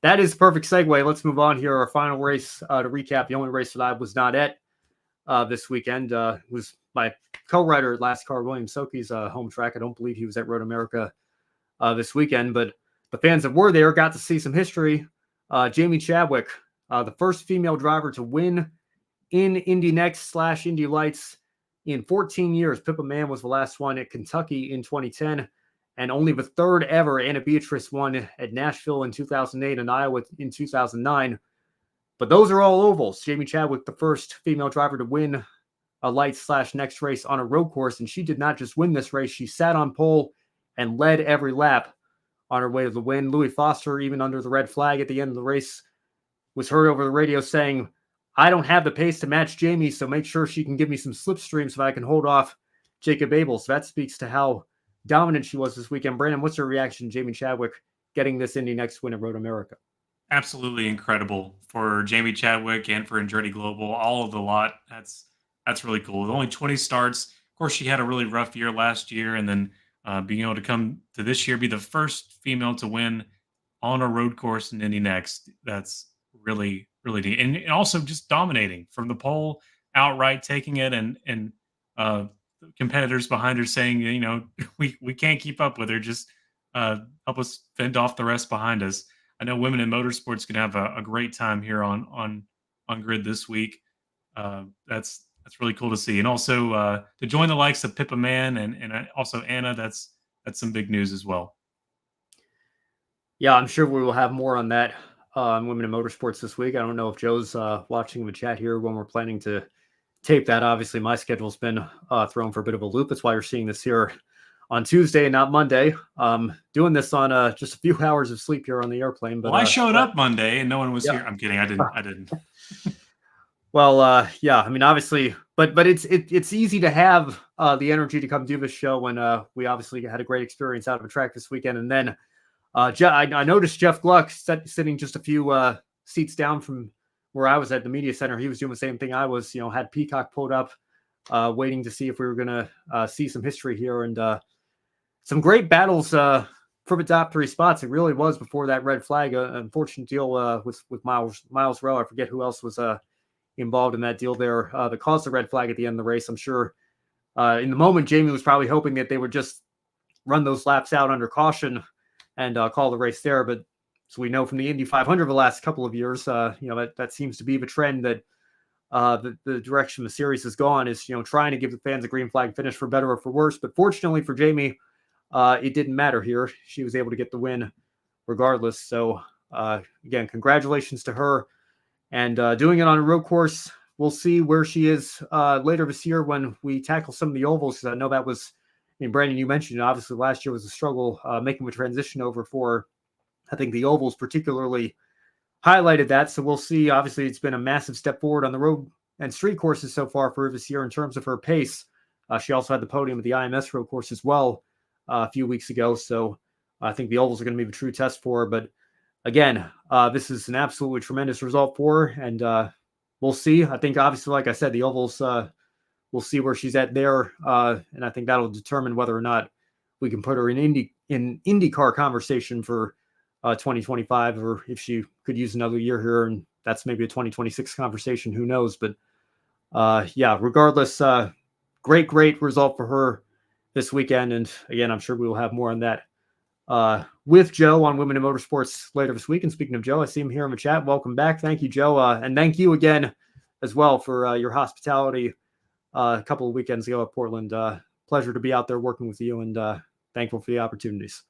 that is a perfect segue. Let's move on here. Our final race to recap. The only race that I was not at this weekend was my co-writer at Last Car, William Soki's home track. I don't believe he was at Road America this weekend, but the fans that were there got to see some history. Jamie Chadwick, the first female driver to win in Indy NXT / Indy Lights in 14 years. Pippa Mann was the last one at Kentucky in 2010, and only the third ever. Anna Beatrice won at Nashville in 2008 and Iowa in 2009. But those are all ovals. Jamie Chadwick, the first female driver to win a Lights / Next race on a road course, and she did not just win this race. She sat on pole and led every lap on her way to the win. Louis Foster, even under the red flag at the end of the race, was heard over the radio saying, "I don't have the pace to match Jamie, so make sure she can give me some slipstream so I can hold off Jacob Abel." So that speaks to how dominant she was this weekend. Brandon, what's your reaction to Jamie Chadwick getting this Indy NXT win at Road America? Absolutely incredible for Jamie Chadwick and for Andretti Global, all of the lot. That's really cool. With only 20 starts, of course, she had a really rough year last year, and then being able to come to this year, be the first female to win on a road course in Indy NXT. That's really, really neat. And also just dominating from the pole, outright taking it, and competitors behind her saying, we can't keep up with her. Just help us fend off the rest behind us. I know women in motorsports can have a great time here on grid this week. That's really cool to see, and also to join the likes of Pippa Mann and also Anna. That's some big news as well. Yeah, I'm sure we will have more on that on Women in Motorsports this week. I don't know if Joe's watching the chat here when we're planning to tape that. Obviously, my schedule's been thrown for a bit of a loop. That's why you're seeing this here on Tuesday and not Monday. Doing this on just a few hours of sleep here on the airplane. But I showed up Monday and no one was here. I'm kidding. I didn't. Well, yeah. I mean, obviously, but it's easy to have the energy to come do this show when we obviously had a great experience out of a track this weekend, and then I noticed Jeff Gluck sitting just a few seats down from where I was at the media center. He was doing the same thing I was. Had Peacock pulled up, waiting to see if we were going to see some history here, and some great battles for the top three spots. It really was before that red flag. Unfortunate deal with Miles Rowe. I forget who else was involved in that deal there that caused the red flag at the end of the race. I'm sure in the moment, Jamie was probably hoping that they would just run those laps out under caution and call the race there. But so we know from the Indy 500 the last couple of years, that seems to be the trend that the direction the series has gone is, trying to give the fans a green flag finish for better or for worse. But fortunately for Jamie, it didn't matter here. She was able to get the win regardless. So again, congratulations to her. And doing it on a road course, we'll see where she is later this year when we tackle some of the ovals. Because I know that was, Brandon, you mentioned, obviously last year was a struggle making the transition over for, I think, the ovals particularly highlighted that. So we'll see. Obviously, it's been a massive step forward on the road and street courses so far for her this year in terms of her pace. She also had the podium at the IMS road course as well a few weeks ago. So I think the ovals are going to be the true test for her. But again, this is an absolutely tremendous result for her, and we'll see. I think, obviously, like I said, the ovals, we'll see where she's at there, and I think that'll determine whether or not we can put her in IndyCar conversation for 2025, or if she could use another year here, and that's maybe a 2026 conversation. Who knows? But yeah, regardless, great result for her this weekend, and again, I'm sure we will have more on that with Joe on Women in Motorsports later this week. And speaking of Joe, I see him here in the chat. Welcome back. Thank you, Joe. And thank you again as well for your hospitality a couple of weekends ago at Portland. Pleasure to be out there working with you, and thankful for the opportunities.